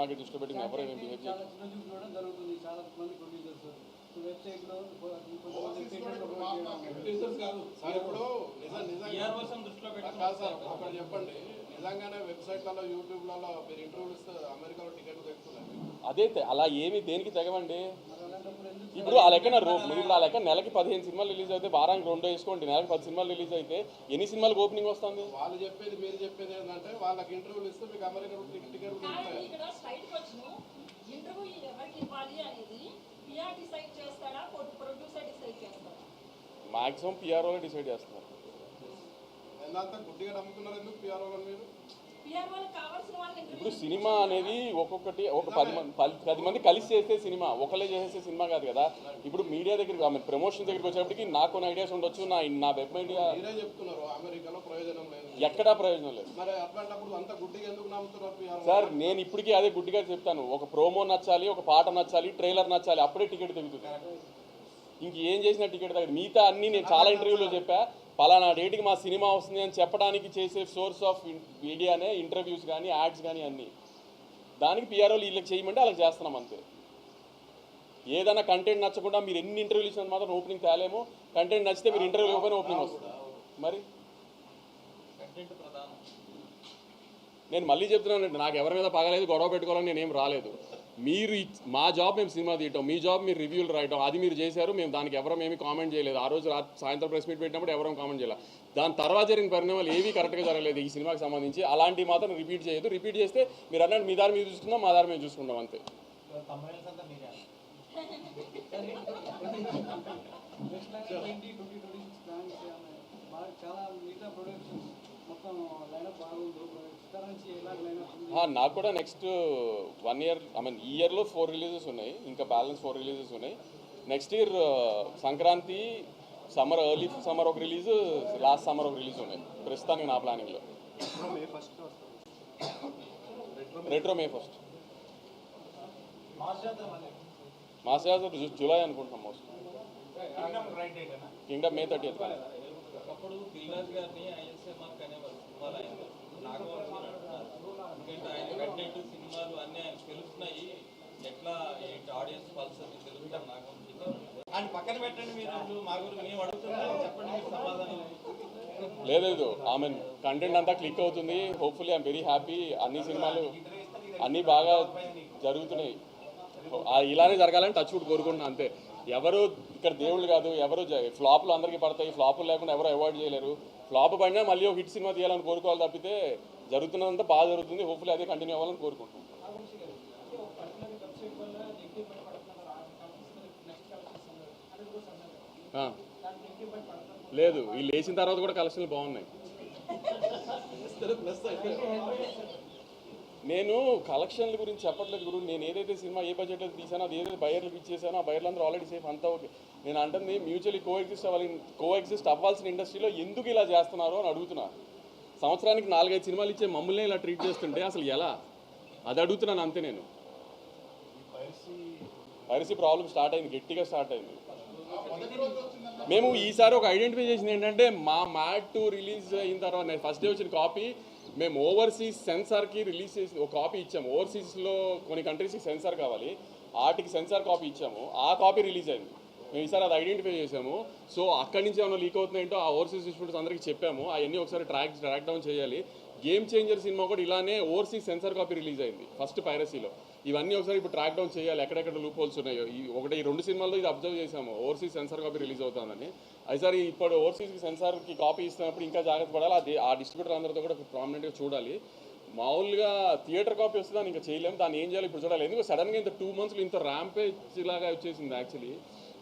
సినిమాకి దృష్టిలో పెట్టి ఎవరు ఏమేమి బిహేవ్ చేయాలి. చెప్పండి, నిజంగానే వెబ్సైట్లలో యూట్యూబ్లలో మీరు ఇంటర్వ్యూలు ఇస్తే అమెరికాలో టికెట్లు తెచ్చుకున్నారు. అదే అలా ఏమి దేనికి తెగవండి. ఇప్పుడు ఆ లెక్కన ఇప్పుడు ఆ లెక్క నెలకి 15 సినిమాలు రిలీజ్ అయితే వారానికి 2 వేసుకోండి, నెలకి 10 సినిమాలు రిలీజ్ అయితే ఎన్ని సినిమాలకు ఓపెనింగ్ వస్తుంది? వాళ్ళు చెప్పేది మీరు చెప్పేది ఏంటంటే వాళ్ళకి ఇంటర్వ్యూలు ఇస్తే మీకు అమెరికా టికెట్ మాక్సిమం పిఆర్ఓలే డిసైడ్ చేస్తున్నారు. ఎంత గుడ్డిగా నమ్ముతున్నారు ఎందుకు పిఆర్ఓలను మీరు? ఇప్పుడు సినిమా అనేది ఒక్కొక్కటి ఒక 10 మంది కలిసి చేస్తే సినిమా, ఒకళ్ళే చేసే సినిమా కాదు కదా. ఇప్పుడు మీడియా దగ్గరికి ప్రమోషన్ దగ్గరికి వచ్చేప్పటికి నాకు కొన్ని ఐడియాస్ ఉండొచ్చు, నా వెబ్ మీడియా చెప్తున్నారు అమెరికాలో ప్రయోజనం లేదు, ఎక్కడా ప్రయోజనం లేదు. మరి అట్లాంటప్పుడు అంత గుడ్డిగా ఎందుకు నమ్ముతున్నారు సార్? నేను ఇప్పటికీ అదే గుడ్డిగా చెప్తాను, ఒక ప్రోమో నచ్చాలి, ఒక పాట నచ్చాలి, ట్రైలర్ నచ్చాలి, అప్పుడే టికెట్ తెగుతుంది. ఇంకేం చేసినా టికెట్ దగ్గర మిగతా అన్నీ నేను చాలా ఇంటర్వ్యూలో చెప్పా, పలానా డేట్కి మా సినిమా వస్తుంది అని చెప్పడానికి చేసే సోర్స్ ఆఫ్ మీడియానే ఇంటర్వ్యూస్ కానీ యాడ్స్ కానీ అన్నీ. దానికి పిఆర్ఓలు వీళ్ళకి చేయమంటే వాళ్ళకి చేస్తున్నాం అంతే. ఏదైనా కంటెంట్ నచ్చకుండా మీరు ఎన్ని ఇంటర్వ్యూలు ఇచ్చినంత మాత్రం ఓపెనింగ్ తేలేము, కంటెంట్ నచ్చితే మీరు ఇంటర్వ్యూ ఇవ్వగానే ఓపెనింగ్ వస్తుంది. మరి నేను మళ్ళీ చెప్తున్నానండి, నాకు ఎవరి మీద పగలేదు, గొడవ పెట్టుకోవాలని నేనేం రాలేదు. మీరు మా జాబ్ మేము సినిమా తీయటం, మీ జాబ్ మీరు రివ్యూలు రాయటం, అది మీరు చేశారు. మేము దానికి ఎవరం ఏమీ కామెంట్ చేయలేదు. ఆ రోజు సాయంత్రం ప్రెస్ మీట్ పెట్టినప్పుడు ఎవరం కామెంట్ చేయలేదు. దాని తర్వాత జరిగిన పరిణామాలు ఏవీ కరెక్ట్గా జరగలేదు ఈ సినిమాకి సంబంధించి. అలాంటివి మాత్రం రిపీట్ చేయొద్దు. రిపీట్ చేస్తే మీరు అన్నట్టు మీ దారి మీరు చూసుకుందాం, మా దారి మేము చూసుకుంటాం అంతే. నాకు కూడా నెక్స్ట్ 1 ఇయర్ ఈ ఇయర్లో 4 రిలీజెస్ ఉన్నాయి, ఇంకా బ్యాలెన్స్ 4 రిలీజెస్ ఉన్నాయి. Next year Sankranti, summer, early summer ఒక రిలీజ్, లాస్ట్ సమ్మర్ ఒక రిలీజ్ ఉన్నాయి ప్రస్తుతానికి నా ప్లానింగ్లో. రెట్రో మే 1. మాస్ జాతర జూలై అనుకుంటున్నాం మోస్ట్. Kingdom May 30th. లేదు ఆమె కంటెంట్ అంతా క్లిక్ అవుతుంది. Hopefully I'm very happy. అన్ని సినిమాలు అన్నీ బాగా జరుగుతున్నాయి. ఇలానే జరగాలని టచ్ వుడ్ కోరుకుంటున్నాను అంతే. ఎవరు ఇక్కడ దేవుళ్ళు కాదు, ఎవరు ఫ్లాప్లు అందరికీ పడతాయి, ఫ్లాపులు లేకుండా ఎవరు అవాయిడ్ చేయలేరు. ఫ్లాప్ పడినా మళ్ళీ ఒక హిట్ సినిమా తీయాలని కోరుకోవాలి తప్పితే జరుగుతున్నదంతా బాగా జరుగుతుంది. హోప్ఫుల్లీ అదే కంటిన్యూ అవ్వాలని కోరుకుంటున్నాను. లేదు, వీళ్ళు వేసిన తర్వాత కూడా కలెక్షన్లు బాగున్నాయి. నేను కలెక్షన్ల గురించి చెప్పట్లేదు గురు. నేను ఏదైతే సినిమా ఏ బడ్జెట్లో తీసానో, అది ఏదైతే బయర్లకు ఇచ్చేసానో ఆ బయర్లందరూ ఆల్రెడీ సేఫ్, అంతా ఓకే. నేను అంటుంది మ్యూచువల్లీ కోఎగ్జిస్ట్ అవ్వాల్సిన ఇండస్ట్రీలో ఎందుకు ఇలా చేస్తున్నారు అని అడుగుతున్నా. సంవత్సరానికి 4-5 సినిమాలు ఇచ్చే మమ్మల్ని ఇలా ట్రీట్ చేస్తుంటే అసలు ఎలా, అది అడుగుతున్నాను అంతే. నేను పైరసీ ప్రాబ్లం స్టార్ట్ అయింది, గట్టిగా స్టార్ట్ అయింది. మేము ఈసారి ఒక ఐడెంటిఫై చేసింది ఏంటంటే, మా మ్యాడ్ 2 రిలీజ్ అయిన తర్వాత ఫస్ట్ డే వచ్చిన కాపీ మేము ఓవర్సీస్ సెన్సార్కి రిలీజ్ చేసి ఒక కాపీ ఇచ్చాము. ఓవర్సీస్లో కొన్ని కంట్రీస్కి సెన్సార్ కావాలి, వాటికి సెన్సార్ కాపీ ఇచ్చాము. ఆ కాపీ రిలీజ్ అయింది. మేము ఈసారి అది ఐడెంటిఫై చేసాము. సో అక్కడి నుంచి ఏమైనా లీక్ అవుతున్నాయంటో ఆ ఓవర్సీస్ డిస్ట్రిబ్యూటర్స్ అందరికీ చెప్పాము. అవన్నీ ఒకసారి ట్రాక్ డౌన్ చేయాలి. గేమ్ చేంజర్ సినిమా కూడా ఇలానే ఓవర్సీస్ సెన్సార్ కాపీ రిలీజ్ అయింది ఫస్ట్ పైరసీలో. ఇవన్నీ ఒకసారి ఇప్పుడు ట్రాక్ డౌన్ చేయాలి, ఎక్కడెక్కడ లూప్ హోల్స్ ఉన్నాయో. ఈ 2 సినిమాల్లో ఇది అబ్జర్వ్ చేసాము, ఓవర్సీస్ సెన్సార్ కాపీ రిలీజ్ అవుతుందని. అయిసారి ఇప్పుడు ఓవర్సీస్కి సెన్సార్కి కాపీ ఇస్తున్నప్పుడు ఇంకా జాగ్రత్త పడాలి. అది ఆ డిస్ట్రిబ్యూటర్ అందరితో కూడా ప్రామినెంట్గా చూడాలి. మామూలుగా థియేటర్ కాపీ వస్తే దాన్ని ఇంకా చేయలేము, దాన్ని ఏం చేయాలి ఇప్పుడు చూడాలి. ఎందుకు సడన్గా ఇంత 2 monthsలో ఇంత ర్యాంపేజ్ లాగా వచ్చేసింది. యాక్చువల్లీ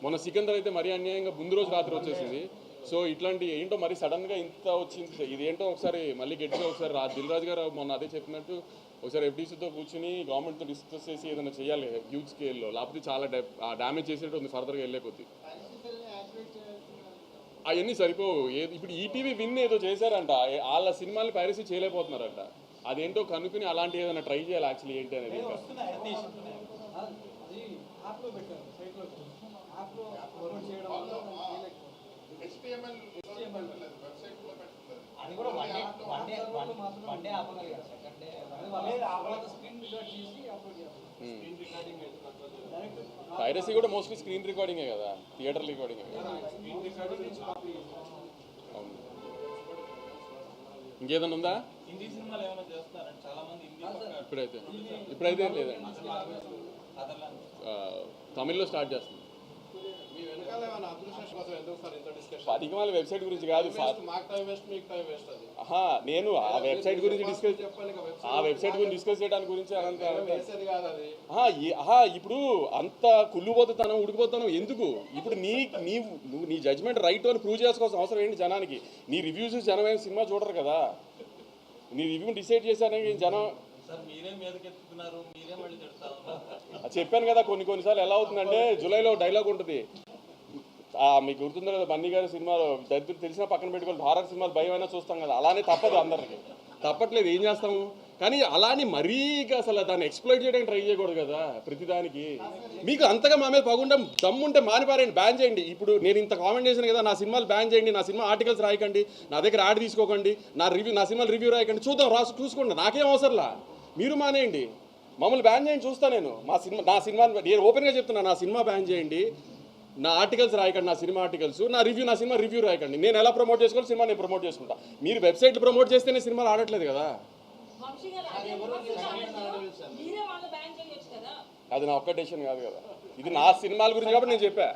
మొన్న సికందర్ అయితే మరీ అన్యాయంగా ముందు రోజు రాత్రి వచ్చేసింది. సో ఇట్లాంటి ఏంటో మరి సడన్గా ఇంత వచ్చింది, ఇదేంటో ఒకసారి మళ్ళీ గట్టిగా ఒకసారి దిల్ రాజు గారు మొన్న అదే చెప్పినట్టు ఒకసారి ఎఫ్డీసీతో కూర్చుని గవర్నమెంట్తో డిస్కస్ చేసి ఏదైనా చేయాలి హ్యూజ్ స్కేల్లో, లేకపోతే చాలా డ్యామేజ్ చేసేట్టు ఉంది ఫర్దర్గా వెళ్ళే కొద్ది. అవన్నీ సరిపోవు. ఇప్పుడు ఈటీవీ విన్ ఏదో చేశారంట, వాళ్ళ సినిమాని పైరసీ చేయలేకపోతున్నారంట. అదేంటో కనుక్కుని అలాంటి ఏదైనా ట్రై చేయాలి యాక్చువల్లీ ఏంటి అనేది. పైరసీ కూడా మోస్ట్లీ స్క్రీన్ రికార్డింగే కదా, థియేటర్ రికార్డింగే కదా. అవును. ఇంకేదన్నా ఉందా? హిందీ సినిమాలు ఏమైనా చేస్తారంటే చాలా మంది ఇప్పుడైతే ఏం లేదండి. తమిళ్లో స్టార్ట్ చేస్తుంది. మీ వెనకాల ఏమైనా అదృష్టం కోసం ఎందుకు సార్ ఇంత డిస్కషన్? పదికమాల వెబ్సైట్ గురించి కాదు. మాకు టైం వేస్ట్, మీకు టైం వేస్ట్ అది. నేను ఆ వెబ్సైట్ గురించి డిస్కస్ చేయడానికి గురించి వేసేది కాదు అది. ఇప్పుడు అంత కుళ్ళుపోతున్నాం ఉడికిపోతున్నాం ఎందుకు? ఇప్పుడు నువ్వు నీ జడ్జ్మెంట్ రైట్ అని ప్రూవ్ చేసుకోవాల్సిన అవసరం ఏంటి జనానికి? నీ రివ్యూస్ జనం ఏం సినిమా చూడరు కదా. నీ రివ్యూ డిసైడ్ చేశారని జనం మీరే మీదకెత్తుతున్నారు, మీరే మళ్ళీ తిడతా ఉన్నారు. చెప్పాను కదా, కొన్నిసార్లు ఎలా అవుతుందంటే జూలైలో డైలాగ్ ఉంటుంది, మీకు గుర్తుందో కదా బన్నీ గారి సినిమాలో దరిద్రులు తెలిసినా పక్కన పెట్టుకోవాలి, హారర్ సినిమాలు భయమైనా చూస్తాం కదా, అలానే తప్పదు అందరికి, తప్పట్లేదు, ఏం చేస్తాము. కానీ అలానే మరీ అసలు దాన్ని ఎక్స్ప్లోయిట్ చేయడానికి ట్రై చేయకూడదు కదా ప్రతిదానికి. మీకు అంతగా మా మీద పగుండం దమ్ముంటే మానిపారండి, బ్యాన్ చేయండి. ఇప్పుడు నేను ఇంత కామెంట్ చేశాను కదా, నా సినిమాలు బ్యాన్ చేయండి, నా సినిమా ఆర్టికల్స్ రాయకండి, నా దగ్గర యాడ్ తీసుకోకండి, నా సినిమాలు రివ్యూ రాయకండి, చూద్దాం చూసుకోండి, నాకేం అవసరంలా, మీరు మానేయండి, మమ్మల్ని బ్యాన్ చేయండి, చూస్తా నేను. నా సినిమా నేను ఓపెన్గా చెప్తున్నా, నా సినిమా బ్యాన్ చేయండి, నా ఆర్టికల్స్ రాయకండి, నా సినిమా ఆర్టికల్స్, నా సినిమా రివ్యూ రాయకండి. నేను ఎలా ప్రమోట్ చేసుకోవాలి సినిమా నేను ప్రమోట్ చేసుకుంటా. మీరు వెబ్సైట్లు ప్రమోట్ చేస్తేనే సినిమాలు ఆడట్లేదు కదా. అది నా ఒక్క డెసిషన్ కాదు కదా, ఇది నా సినిమాల గురించి కాబట్టి నేను చెప్పా.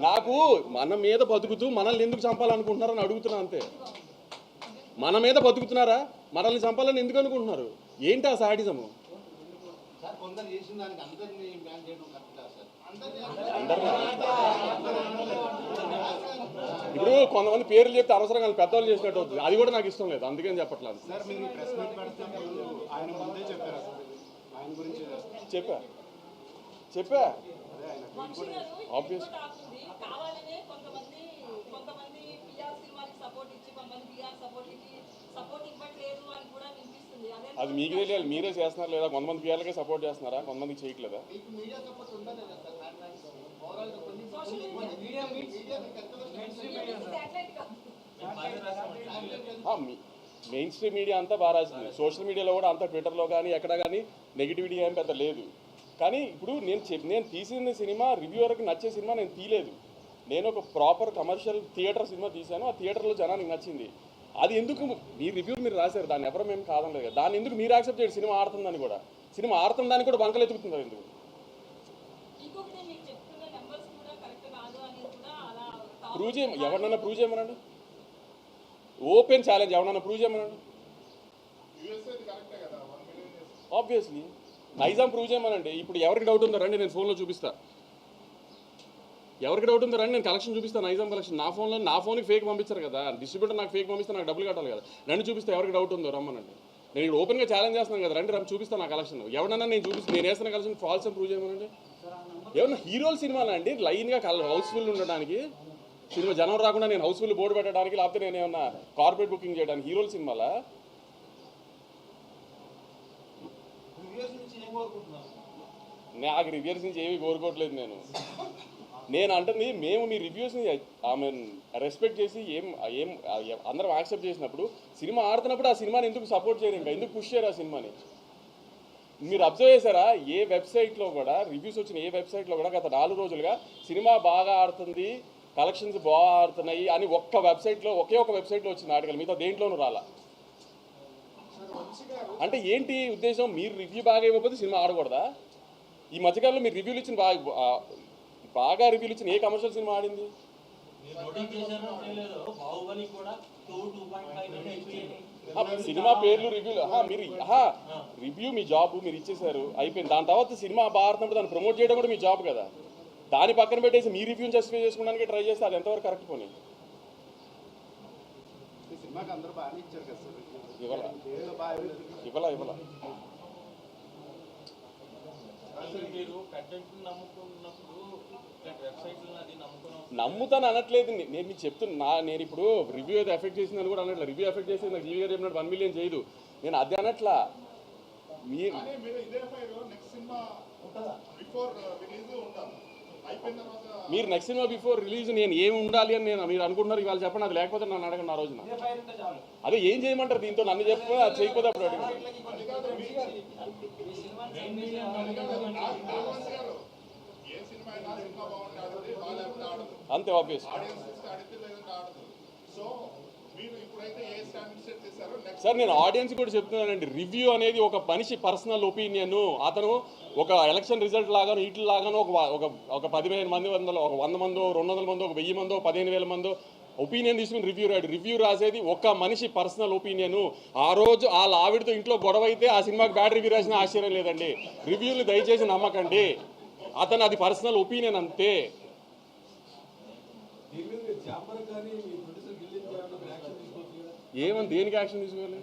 నాకు మన మీద బతుకుతూ మనల్ని ఎందుకు చంపాలనుకుంటున్నారని అడుగుతున్నా అంతే. మన మీద బతుకుతున్నారా, మనల్ని చంపాలని ఎందుకు అనుకుంటున్నారు? ఏంటి ఆ సాడిజము? ఇప్పుడు కొంతమంది పేర్లు చెప్తే అవసరంగా పెద్దవాళ్ళు చేసినట్టు అవుతుంది, అది కూడా నాకు ఇష్టం లేదు, అందుకని చెప్పట్లేదు. చెప్పా ఆబ్వియస్. అది మీకు తెలియాలి, మీరే చేస్తున్నారు లేదా? కొంతమంది పిల్లలకే సపోర్ట్ చేస్తున్నారా, కొంతమందికి చేయట్లేదా? మెయిన్ స్ట్రీమ్ మీడియా అంతా బాగా రాసింది, సోషల్ మీడియాలో కూడా అంతా, ట్విట్టర్లో కానీ ఎక్కడ కానీ నెగిటివిటీ ఏం పెద్ద లేదు. కానీ ఇప్పుడు నేను తీసిన సినిమా రివ్యూవర్కి నచ్చే సినిమా నేను తీయలేదు. నేను ఒక ప్రాపర్ కమర్షియల్ థియేటర్ సినిమా తీశాను, ఆ థియేటర్లో జనానికి నచ్చింది. అది ఎందుకు మీ రివ్యూ మీరు రాశారు, దాన్ని ఎవరు మేము కాదనలేదు కదా, దాన్ని ఎందుకు మీరు యాక్సెప్ట్ చేయండి? సినిమా ఆడుతుందని కూడా, సినిమా ఆడుతుందని కూడా బంకలు ఎత్తుకుతున్నారు ఎందుకు? ప్రూవ్ చేయ ఎవరినైనా ప్రూవ్ చేయమనండి, ఓపెన్ ఛాలెంజ్, ఎవరన్నా ప్రూవ్ చేయమనండి. ఆబ్వియస్లీ నైజాం ప్రూవ్ చేయమనండి. ఇప్పుడు ఎవరికి డౌట్ ఉందో రండి, నేను ఫోన్లో చూపిస్తా. ఎవరికి డౌట్ ఉందో రండి, నేను కలెక్షన్ చూపిస్తాను, నైజాం కలెక్షన్. నా ఫోన్కి ఫేక్ పంపించారు కదా, డిస్ట్రిబ్యూటర్ నాకు ఫేక్ పంపిస్తే నాకు డబ్బులు కట్టాలి కదా. రండి చూపిస్తే ఎవరికి డౌట్ ఉందో రమ్మనండి. నేను ఇక్కడ ఓపెన్గా ఛాలెంజ్ చేస్తున్నాను కదా, రండి చూపిస్తాను నా కలెక్షన్. ఎవరన్నా నేను చూపిస్తాను, నేను వేస్తున్న కలెక్షన్ ఫాల్స్ అని ప్రూవ్ చేయమనండి. ఏమన్నా హీరోల సినిమాలు అండి లైన్గా హౌస్ఫుల్ ఉండడానికి, సినిమా జనం రాకుండా నేను హౌస్ఫుల్ బోర్డు పెట్టడానికి, లేకపోతే నేను ఏమన్నా కార్పొరేట్ బుకింగ్ చేయడానికి హీరోల సినిమాలా? నాకు రివ్యూస్ నుంచి ఏమీ కోరుకోవట్లేదు. నేను అంటుంది, మేము మీ రివ్యూస్ని రెస్పెక్ట్ చేసి అందరం యాక్సెప్ట్ చేసినప్పుడు, సినిమా ఆడుతున్నప్పుడు ఆ సినిమాని ఎందుకు సపోర్ట్ చేయరు, ఇంకా ఎందుకు పుష్ చేయరు ఆ సినిమాని? మీరు అబ్జర్వ్ చేశారా, ఏ వెబ్సైట్లో కూడా రివ్యూస్ వచ్చిన ఏ వెబ్సైట్లో కూడా గత 4 రోజులుగా సినిమా బాగా ఆడుతుంది, కలెక్షన్స్ బాగా ఆడుతున్నాయి అని ఒకే ఒక వెబ్సైట్లో వచ్చింది ఆర్టికల్, మిగతా దేంట్లోనూ రాలా. అంటే ఏంటి ఉద్దేశం? మీరు రివ్యూ బాగా ఇవ్వకపోతే సినిమా ఆడకూడదా? ఈ మధ్యకాలంలో మీరు రివ్యూలు ఇచ్చిన బాగా రివ్యూలు ఇచ్చిన ఏ కమర్షియల్ సినిమా ఆడింది? సినిమా పేర్లు రివ్యూలు, మీరు రివ్యూ మీ జాబ్ మీరు ఇచ్చేసారు, అయిపోయింది. దాని తర్వాత సినిమా బాగా ఆడుతున్నప్పుడు దాన్ని ప్రమోట్ చేయడం కూడా మీ జాబ్ కదా. దాన్ని పక్కన పెట్టేసి మీ రివ్యూని జస్టిఫై చేసుకోవడానికి ట్రై చేస్తే అది ఎంతవరకు కరెక్ట్ పోనీ? ఇవ్వాల నమ్ముతాను అనట్లేదు, నేను మీకు చెప్తున్నా. నేను ఇప్పుడు రివ్యూ అయితే ఎఫెక్ట్ చేసిందని కూడా అనట్లేదు. రివ్యూ ఎఫెక్ట్ చేసి నాకు జీవి గారు చెప్పినట్టు 1 మిలియన్ చేయదు, నేను అదే అనట్లా. మీరు మీరు నెక్స్ట్ సినిమా బిఫోర్ రిలీజ్ నేను ఏమి ఉండాలి అని నేను మీరు అనుకుంటున్నారు ఇవాళ చెప్పండి, అది లేకపోతే నన్ను అడగండి ఆ రోజున. అదే ఏం చేయమంటారు దీంతో, నన్ను చెప్పి అది చేయకపోతే అప్పుడు అడిగి అంతే ఆబ్వియస్. సార్ నేను ఆడియన్స్ కూడా చెప్తున్నానండి, రివ్యూ అనేది ఒక మనిషి పర్సనల్ ఒపీనియన్. అతను ఒక ఎలక్షన్ రిజల్ట్ లాగాను వీటి లాగాను ఒక 15 మంది ఒక 100 మందో 200 మందో ఒక 1000 మందో 15,000 మందో ఒపీనియన్ తీసుకుని రివ్యూ రాసేది ఒక మనిషి పర్సనల్ ఒపీనియన్. ఆ రోజు వాళ్ళ ఆవిడతో ఇంట్లో గొడవ అయితే ఆ సినిమాకి బ్యాడ్ రివ్యూ రాసిన ఆశ్చర్యం లేదండి. రివ్యూలు దయచేసి నమ్మకండి, అతను అది పర్సనల్ ఒపీనియన్ అంతే. ఏమని దేనికి యాక్షన్ తీసుకోవాలి?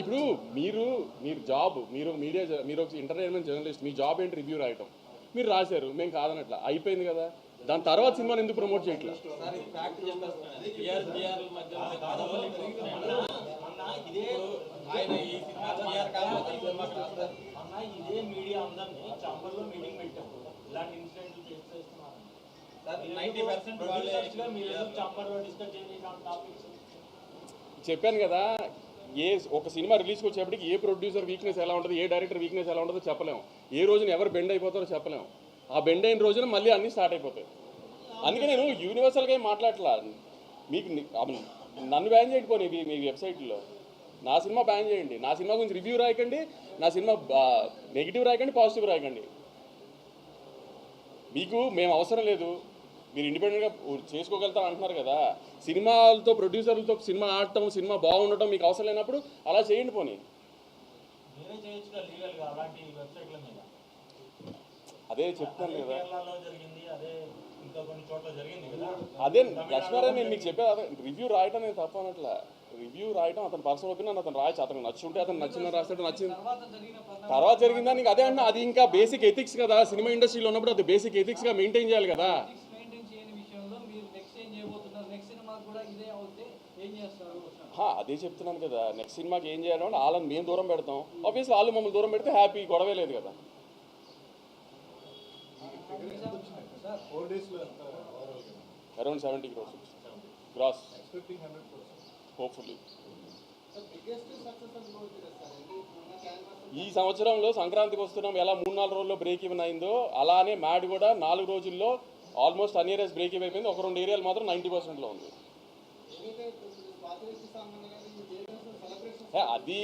ఇప్పుడు మీరు జాబ్, మీరు మీడియా, మీరు ఒక ఎంటర్టైన్మెంట్ జర్నలిస్ట్, మీ జాబ్ ఏంటి రివ్యూ రాయటం. మీరు రాశారు, మేము కాదనట్లా, అయిపోయింది కదా. దాని తర్వాత సినిమాని ఎందుకు ప్రమోట్ చేయట్లా? చెప్పాను కదా, ఒక సినిమా రిలీజ్కి వచ్చేప్పటికి ఏ ప్రొడ్యూసర్ వీక్నెస్ ఎలా ఉంటుంది, ఏ డైరెక్టర్ వీక్నెస్ ఎలా ఉంటుందో చెప్పలేము. ఏ రోజున ఎవరు బెండ్ అయిపోతారో చెప్పలేము. ఆ బెండ్ అయిన రోజున మళ్ళీ అన్నీ స్టార్ట్ అయిపోతాయి. అందుకే నేను యూనివర్సల్గా ఏం మాట్లాడట్లా. మీకు నన్ను బ్యాన్ చేయకపోయి మీ వెబ్సైట్లో నా సినిమా బ్యాన్ చేయండి, నా సినిమా గురించి రివ్యూ రాయకండి, నా సినిమా నెగిటివ్ రాయకండి, పాజిటివ్ రాయకండి. మీకు మేము అవసరం లేదు, మీరు ఇండిపెండెంట్గా చేసుకోగలుగుతారు అంటున్నారు కదా. సినిమాలతో ప్రొడ్యూసర్లతో సినిమా ఆడటం, సినిమా బాగుండటం మీకు అవసరం లేనప్పుడు అలా చేయండి. పోనీ అదే చెప్తాను కదా, అదే లక్ష్మారావు నేను మీకు చెప్పేది. అదే రివ్యూ రాయటం నేను తప్ప అనట్లా. రివ్యూ రాయటం అతను పర్సనల్ ఒపీనియన్, అతను రాయచ్చు, అతను నచ్చుంటే అతను నచ్చిందని రాస్తాడు, నచ్చింది తర్వాత జరిగిందా నీకు అదే అన్న. అది ఇంకా బేసిక్ ఎథిక్స్ కదా, సినిమా ఇండస్ట్రీలో ఉన్నప్పుడు అది బేసిక్ ఎథిక్స్గా మెయింటైన్ చేయాలి కదా. అదే చెప్తున్నాను కదా, నెక్స్ట్ సినిమాకి ఏం చేయాలంటే వాళ్ళని మేము దూరం పెడతాం, ఆబ్వియస్లీ వాళ్ళు మమ్మల్ని దూరం పెడితే హ్యాపీ, గొడవే లేదు కదా. Around 70 crores gross hopefully. ఈ సంవత్సరంలో సంక్రాంతికి వస్తున్నాం, ఎలా 3-4 రోజుల్లో బ్రేక్ ఈవెన్ అయిందో అలానే మ్యాడ్ కూడా 4 రోజుల్లో ఆల్మోస్ట్ అన్ని ఏరియాస్ బ్రేక్ ఈవెన్ అయిపోయింది. ఒక 2 ఏరియాలు మాత్రం 90%లో ఉంది. అది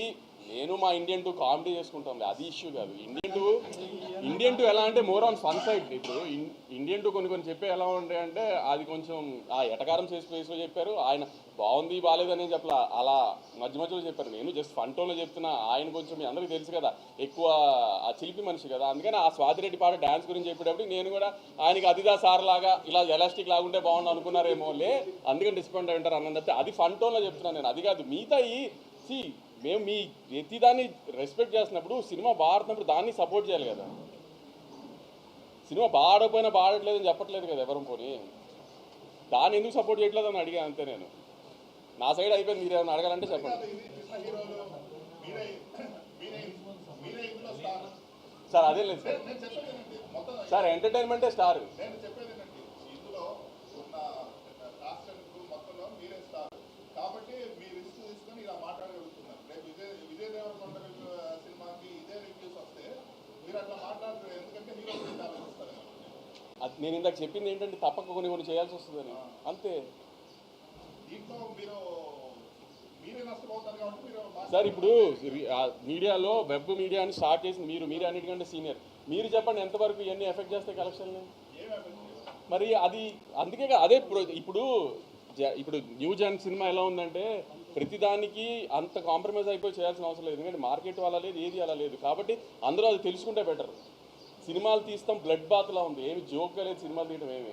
నేను మా ఇండియన్ 2 కామెడీ చేసుకుంటాం, అది ఇష్యూ కాదు. ఇండియన్ 2 ఎలా అంటే మోర్ ఆన్ ఫన్ సైడ్. ఇప్పుడు ఇండియన్ 2 కొన్ని చెప్పే ఎలా ఉంటాయంటే అది కొంచెం ఆ ఎటకారం చేసి చెప్పారు. ఆయన బాగుంది బాగాలేదని చెప్పలా, అలా మధ్యలో చెప్పారు. నేను జస్ట్ ఫన్ టోన్లో చెప్తున్నా. ఆయన కొంచెం మీ అందరికీ తెలుసు కదా, ఎక్కువ ఆ చిలిపి మనిషి కదా. అందుకని ఆ స్వాతిరెడ్డి పాట డ్యాన్స్ గురించి చెప్పేటప్పుడు నేను కూడా ఆయనకి అదిదా సార్ లాగా ఇలా ఎలాస్టిక్ లాగుంటే బాగుండు అనుకున్నారేమో లే, అందుకని డిస్పాయింట్ అయి ఉంటారు అన్నది. అది ఫన్ టోన్లో చెప్తున్నాను నేను, అది కాదు. మిగతా మేము మీ ప్రతిదాన్ని రెస్పెక్ట్ చేస్తున్నప్పుడు, సినిమా బాడుతున్నప్పుడు దాన్ని సపోర్ట్ చేయాలి కదా. సినిమా బాడకపోయినా బాడట్లేదని చెప్పట్లేదు కదా ఎవరు. పోనీ దాన్ని ఎందుకు సపోర్ట్ చేయట్లేదు అని అడిగా అంతే. నేను నా సైడ్ అయిపోయింది, మీరు ఏమైనా అడగాలంటే చెప్పండి సార్. అదే లేదు సార్, ఎంటర్టైన్మెంటే స్టార్. నేను ఇందాక చెప్పింది ఏంటంటే తప్పక కొన్ని చేయాల్సి వస్తుందని, అంతే సార్. ఇప్పుడు మీడియాలో వెబ్ మీడియాని స్టార్ట్ చేసింది మీరు అన్నిటికంటే సీనియర్. మీరు చెప్పండి ఎంతవరకు ఇవన్నీ ఎఫెక్ట్ చేస్తాయి కలెక్షన్ని? మరి అది అందుకే అదే ఇప్పుడు న్యూ జన్ సినిమా ఎలా ఉందంటే ప్రతిదానికి అంత కాంప్రమైజ్ అయిపోయి చేయాల్సిన అవసరం లేదు. ఎందుకంటే మార్కెట్ అలా లేదు, ఏది అలా లేదు. కాబట్టి అందరూ అది తెలుసుకుంటే బెటర్. సినిమాలు తీస్తాం బ్లడ్ బాత్లా ఉంది, ఏమి జోక్గా లేదు సినిమాలు తీయడం ఏమి.